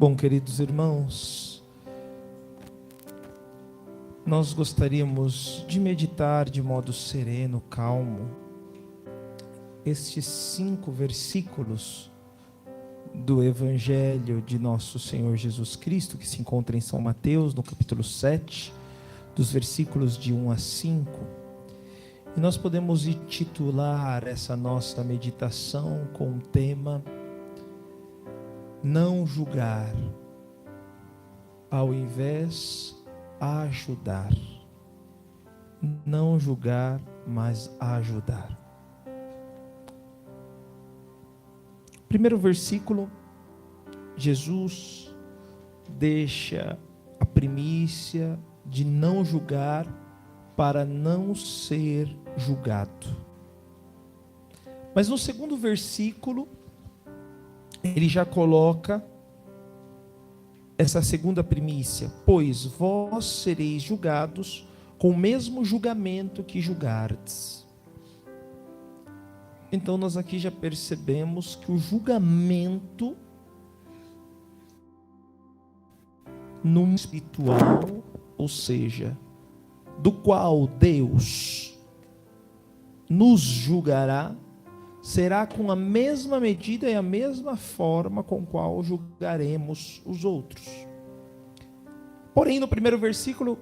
Bom, queridos irmãos, nós gostaríamos de meditar de modo sereno, calmo, estes 5 versículos do Evangelho de nosso Senhor Jesus Cristo, que se encontra em São Mateus, no capítulo 7, dos versículos de 1 a 5. E nós podemos intitular essa nossa meditação com o tema não julgar, ao invés ajudar. Não julgar, mas ajudar. Primeiro versículo, Jesus deixa a primícia de não julgar para não ser julgado. Mas no segundo versículo, ele já coloca essa segunda primícia: pois vós sereis julgados com o mesmo julgamento que julgardes. Então nós aqui já percebemos que o julgamento no espiritual, ou seja, do qual Deus nos julgará, será com a mesma medida e a mesma forma com qual julgaremos os outros. Porém, no primeiro versículo,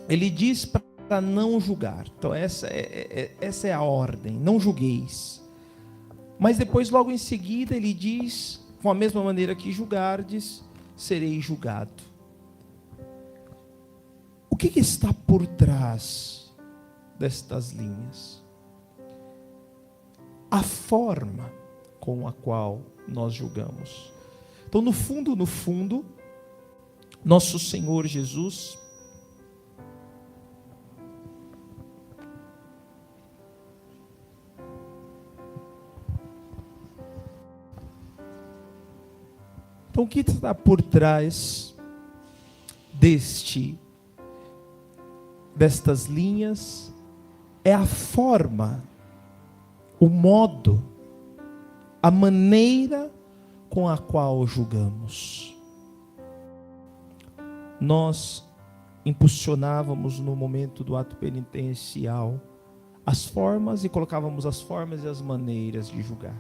ele diz para não julgar. Então essa é a ordem, não julgueis. Mas depois, logo em seguida, ele diz, com a mesma maneira que julgardes, serei julgado. O que está por trás destas linhas? A forma com a qual nós julgamos. Então, no fundo, nosso Senhor Jesus Então, o que está por trás destas linhas é a forma, o modo, a maneira com a qual julgamos. Nós impulsionávamos no momento do ato penitencial as formas e colocávamos as formas e as maneiras de julgar.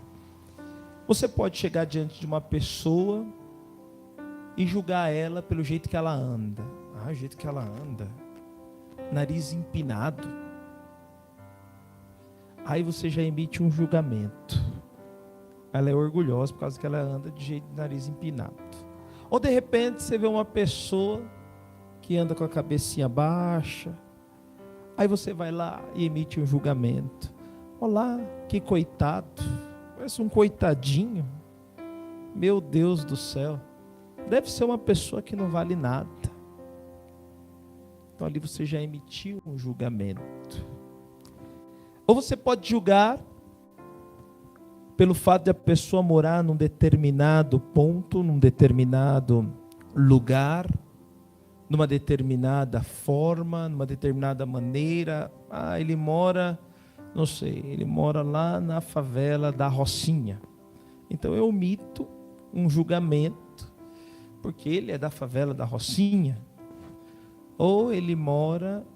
Você pode chegar diante de uma pessoa e julgar ela pelo jeito que ela anda. O jeito que ela anda, nariz empinado. Aí você já emite um julgamento. Ela é orgulhosa por causa que ela anda de jeito de nariz empinado. Ou de repente você vê uma pessoa que anda com a cabecinha baixa. Aí você vai lá e emite um julgamento. Olá, que coitado. Parece um coitadinho. Meu Deus do céu. Deve ser uma pessoa que não vale nada. Então ali você já emitiu um julgamento. Ou você pode julgar pelo fato de a pessoa morar num determinado ponto, num determinado lugar, numa determinada forma, numa determinada maneira. Ele mora, não sei, ele mora lá na favela da Rocinha. Então eu omito um julgamento porque ele é da favela da Rocinha. Ou ele mora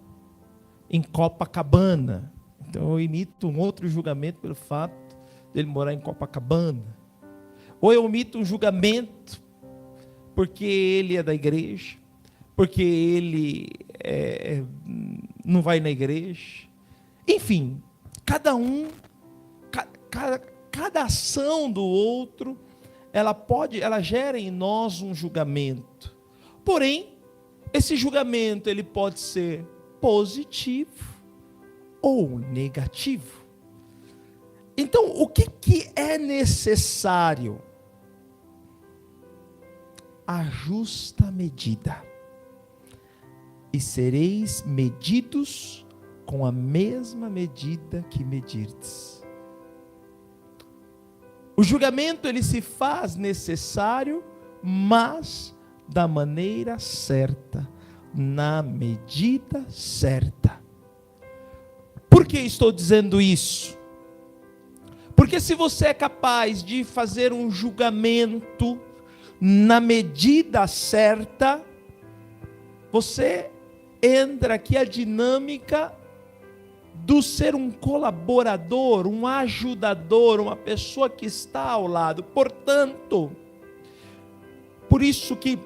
em Copacabana. Então eu emito um outro julgamento pelo fato de ele morar em Copacabana. Ou eu omito um julgamento porque ele é da igreja, porque ele não vai na igreja. Enfim, cada ação do outro, ela gera em nós um julgamento. Porém, esse julgamento ele pode ser positivo ou negativo. Então, o que é necessário? A justa medida. E sereis medidos com a mesma medida que medirdes. O julgamento ele se faz necessário, mas da maneira certa, na medida certa. Por que estou dizendo isso? Porque se você é capaz de fazer um julgamento na medida certa, você entra aqui a dinâmica do ser um colaborador, um ajudador, uma pessoa que está ao lado. Portanto, por isso que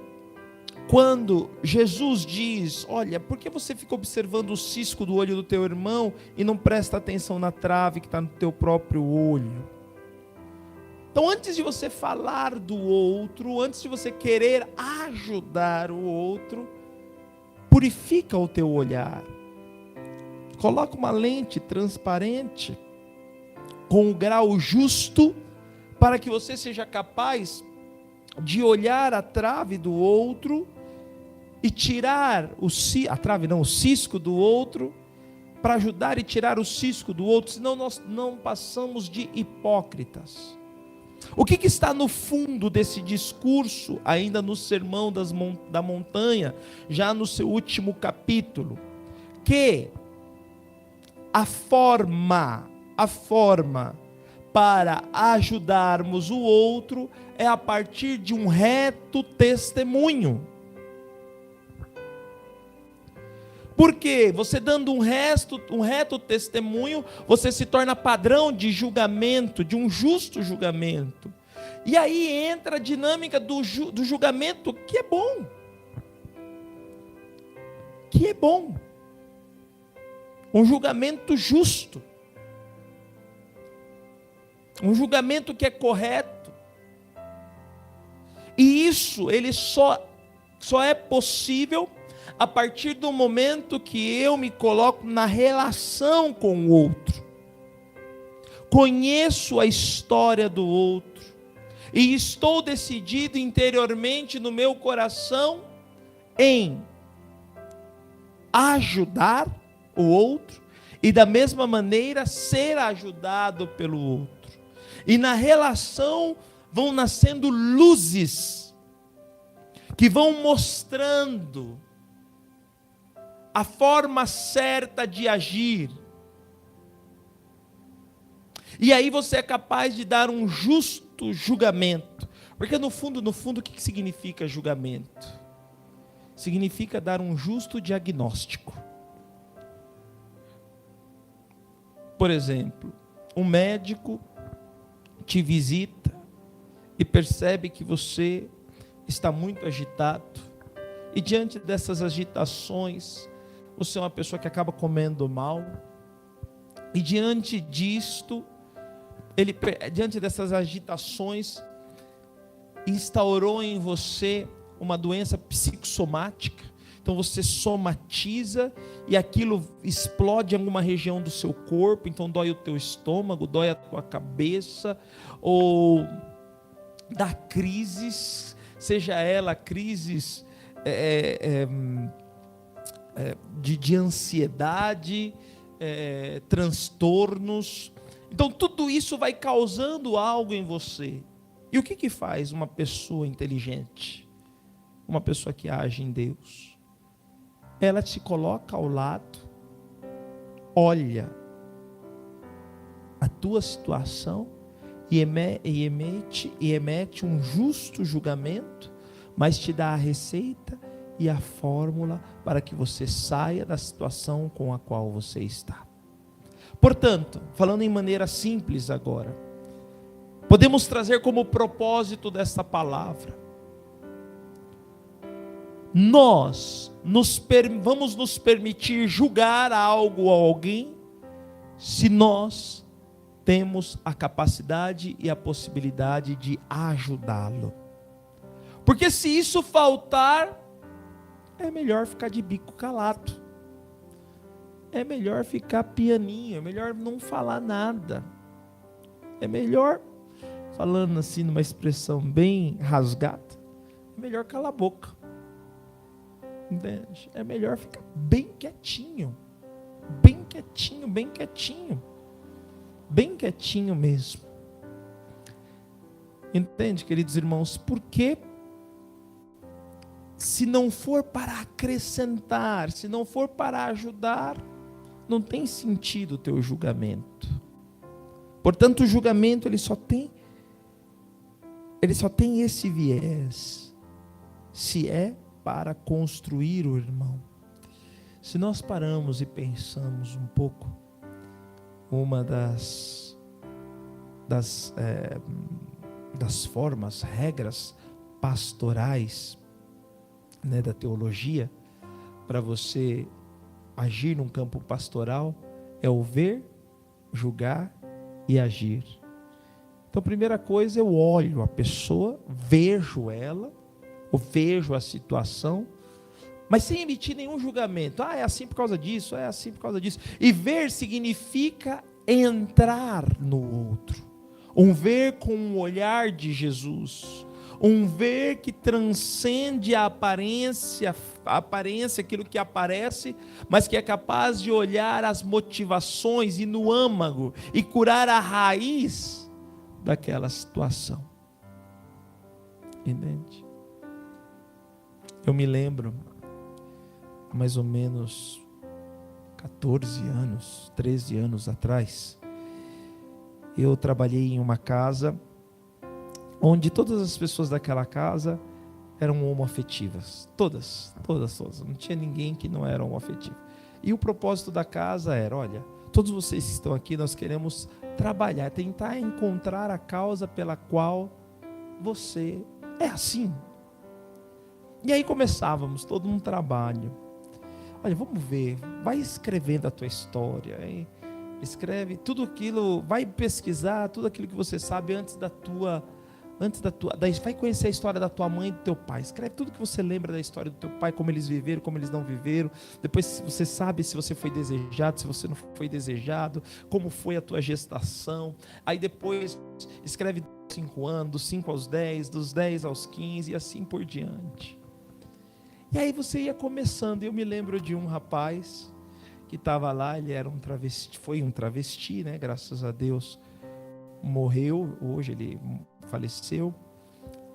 quando Jesus diz, olha, por que você fica observando o cisco do olho do teu irmão e não presta atenção na trave que está no teu próprio olho? Então, antes de você falar do outro, antes de você querer ajudar o outro, purifica o teu olhar. Coloca uma lente transparente, com o grau justo, para que você seja capaz de olhar a trave do outro e tirar o cisco do outro, para ajudar e tirar o cisco do outro, senão nós não passamos de hipócritas. O que está no fundo desse discurso, ainda no Sermão da Montanha, já no seu último capítulo? Que a forma para ajudarmos o outro é a partir de um reto testemunho. Porque você dando um reto testemunho, você se torna padrão de julgamento, de um justo julgamento. E aí entra a dinâmica do julgamento, que é bom. Que é bom. Um julgamento justo. Um julgamento que é correto. E isso, ele só é possível a partir do momento que eu me coloco na relação com o outro, conheço a história do outro, e estou decidido interiormente no meu coração em ajudar o outro, e da mesma maneira ser ajudado pelo outro. E na relação vão nascendo luzes, que vão mostrando a forma certa de agir. E aí você é capaz de dar um justo julgamento. Porque no fundo, o que significa julgamento? Significa dar um justo diagnóstico. Por exemplo, um médico te visita e percebe que você está muito agitado. E diante dessas agitações, você é uma pessoa que acaba comendo mal, e diante dessas agitações, instaurou em você uma doença psicossomática. Então você somatiza e aquilo explode em alguma região do seu corpo. Então dói o teu estômago, dói a tua cabeça, ou dá crises, seja ela crises de ansiedade, transtornos. Então tudo isso vai causando algo em você. E o que faz uma pessoa inteligente? Uma pessoa que age em Deus? Ela te coloca ao lado, olha a tua situação e emite um justo julgamento, mas te dá a receita e a fórmula para que você saia da situação com a qual você está. Portanto, falando em maneira simples agora, podemos trazer como propósito desta palavra: nós vamos nos permitir julgar algo ou alguém se nós temos a capacidade e a possibilidade de ajudá-lo. Porque se isso faltar, é melhor ficar de bico calado, é melhor ficar pianinho, é melhor não falar nada, é melhor, falando assim numa expressão bem rasgada, é melhor calar a boca. Entende? É melhor ficar bem quietinho, bem quietinho, bem quietinho, bem quietinho mesmo. Entende, queridos irmãos? Porque se não for para acrescentar, se não for para ajudar, não tem sentido o teu julgamento. Portanto, o julgamento ele só tem ele só tem esse viés se é para construir o irmão. Se nós paramos e pensamos um pouco, uma das formas, regras pastorais, né, da teologia, para você agir num campo pastoral, é o ver, julgar e agir. Então, a primeira coisa, eu olho a pessoa, vejo ela, ou vejo a situação, mas sem emitir nenhum julgamento. É assim por causa disso, é assim por causa disso. E ver significa entrar no outro. Um ver com um olhar de Jesus. Um ver que transcende a aparência, aquilo que aparece, mas que é capaz de olhar as motivações e no âmago e curar a raiz daquela situação. Entende? Eu me lembro, mais ou menos 14 anos, 13 anos atrás, eu trabalhei em uma casa onde todas as pessoas daquela casa eram homoafetivas. Todas. Não tinha ninguém que não era homoafetivo. E o propósito da casa era, olha, todos vocês que estão aqui, nós queremos trabalhar, tentar encontrar a causa pela qual você é assim. E aí começávamos todo um trabalho. Olha, vamos ver, vai escrevendo a tua história, hein? Escreve tudo aquilo, vai pesquisar tudo aquilo que você sabe vai conhecer a história da tua mãe e do teu pai. Escreve tudo que você lembra da história do teu pai, como eles viveram, como eles não viveram. Depois você sabe se você foi desejado, se você não foi desejado, como foi a tua gestação. Aí depois escreve dos 5 anos, dos 5 aos 10, dos 10 aos 15 e assim por diante. E aí você ia começando. Eu me lembro de um rapaz que estava lá, ele era um travesti, foi um travesti, né? Graças a Deus morreu, hoje ele faleceu,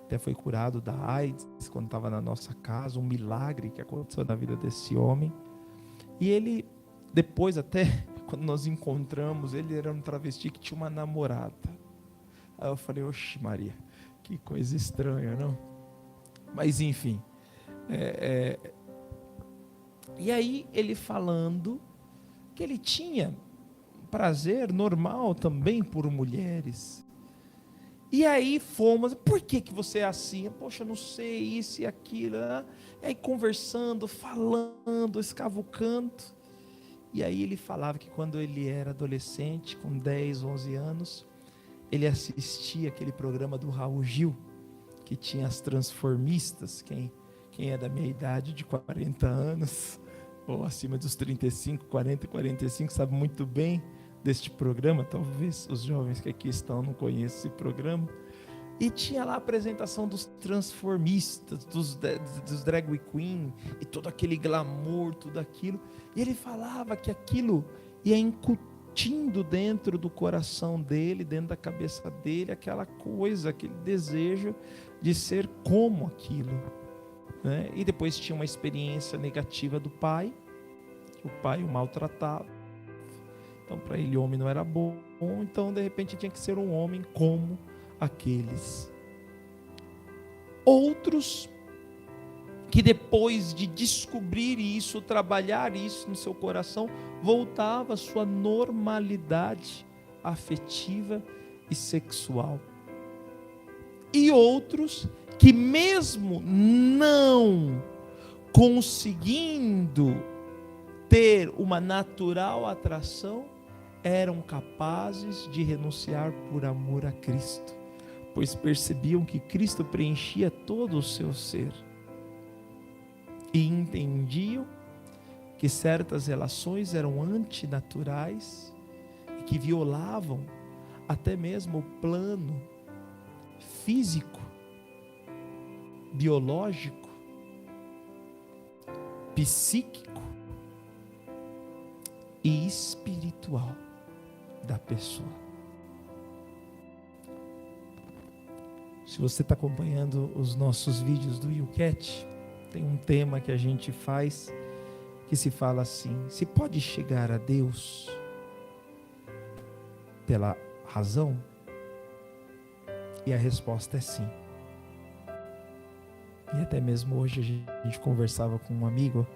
até foi curado da AIDS quando estava na nossa casa, um milagre que aconteceu na vida desse homem. E ele, depois até, quando nós encontramos, ele era um travesti que tinha uma namorada. Aí eu falei, oxe Maria, que coisa estranha, não? Mas enfim, e aí ele falando que ele tinha prazer normal também por mulheres. E aí fomos, por que você é assim? Poxa, não sei, isso e aquilo, né? E aí conversando, falando, escavucando. E aí ele falava que quando ele era adolescente, com 10, 11 anos, ele assistia aquele programa do Raul Gil, que tinha as transformistas. Quem é da minha idade, de 40 anos, ou acima dos 35, 40 e 45, sabe muito bem deste programa. Talvez os jovens que aqui estão não conheçam esse programa. E tinha lá a apresentação dos transformistas, dos drag queen, e todo aquele glamour, tudo aquilo. E ele falava que aquilo ia incutindo dentro do coração dele, dentro da cabeça dele, aquela coisa, aquele desejo de ser como aquilo, né? E depois tinha uma experiência negativa do pai, que o pai o maltratava. Então para ele homem não era bom, então de repente tinha que ser um homem como aqueles. Outros que depois de descobrir isso, trabalhar isso no seu coração, voltava à sua normalidade afetiva e sexual. E outros que mesmo não conseguindo ter uma natural atração, eram capazes de renunciar por amor a Cristo, pois percebiam que Cristo preenchia todo o seu ser e entendiam que certas relações eram antinaturais e que violavam até mesmo o plano físico, biológico, psíquico e espiritual da pessoa. Se você está acompanhando os nossos vídeos do YouCat, tem um tema que a gente faz que se fala assim: se pode chegar a Deus pela razão? E a resposta é sim. E até mesmo hoje a gente conversava com um amigo,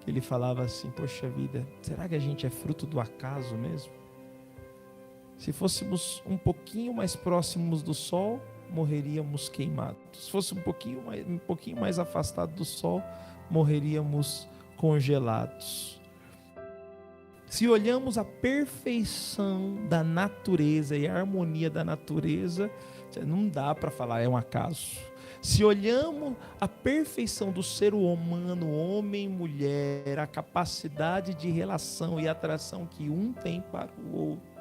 que ele falava assim, poxa vida, será que a gente é fruto do acaso mesmo? Se fôssemos um pouquinho mais próximos do sol, morreríamos queimados. Se fosse um pouquinho mais afastado do sol, morreríamos congelados. Se olhamos a perfeição da natureza e a harmonia da natureza, não dá para falar é um acaso. Se olhamos a perfeição do ser humano, homem e mulher, a capacidade de relação e atração que um tem para o outro,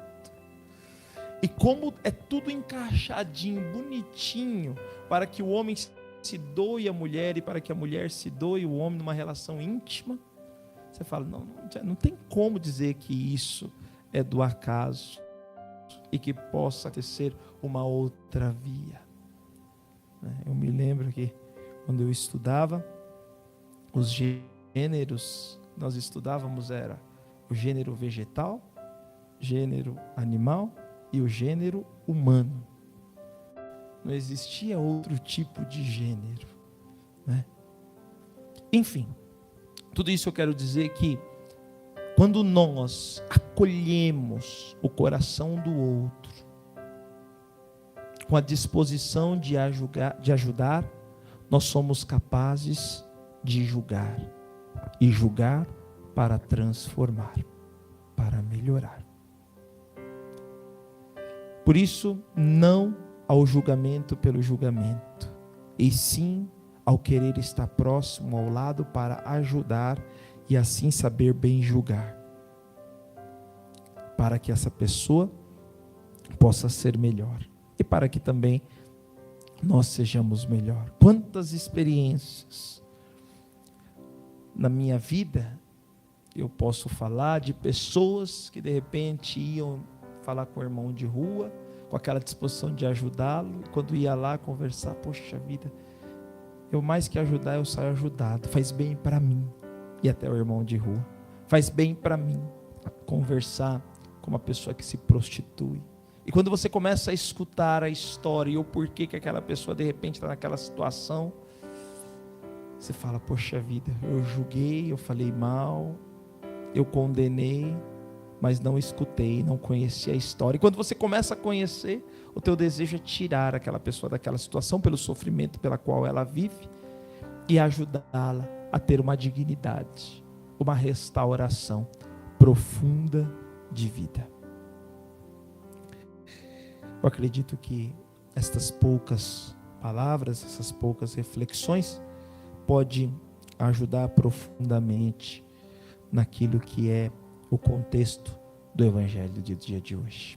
e como é tudo encaixadinho, bonitinho, para que o homem se doe à mulher e para que a mulher se doe ao homem numa relação íntima, você fala, não tem como dizer que isso é do acaso e que possa acontecer uma outra via. Eu me lembro que quando eu estudava, os gêneros nós estudávamos era o gênero vegetal, gênero animal e o gênero humano. Não existia outro tipo de gênero, né? Enfim, tudo isso eu quero dizer que quando nós acolhemos o coração do outro, com a disposição de ajudar, nós somos capazes de julgar, e julgar para transformar, para melhorar. Por isso, não ao julgamento pelo julgamento, e sim ao querer estar próximo ao lado para ajudar e assim saber bem julgar, para que essa pessoa possa ser melhor e para que também nós sejamos melhor. Quantas experiências na minha vida eu posso falar de pessoas que de repente iam falar com o irmão de rua, com aquela disposição de ajudá-lo, quando ia lá conversar, poxa vida, eu mais que ajudar, eu saio ajudado, faz bem para mim, e até o irmão de rua, faz bem para mim conversar com uma pessoa que se prostitui. E quando você começa a escutar a história e o porquê que aquela pessoa de repente está naquela situação, você fala, poxa vida, eu julguei, eu falei mal, eu condenei, mas não escutei, não conheci a história. E quando você começa a conhecer, o teu desejo é tirar aquela pessoa daquela situação, pelo sofrimento pela qual ela vive, e ajudá-la a ter uma dignidade, uma restauração profunda de vida. Eu acredito que estas poucas palavras, essas poucas reflexões, podem ajudar profundamente naquilo que é o contexto do Evangelho do dia de hoje.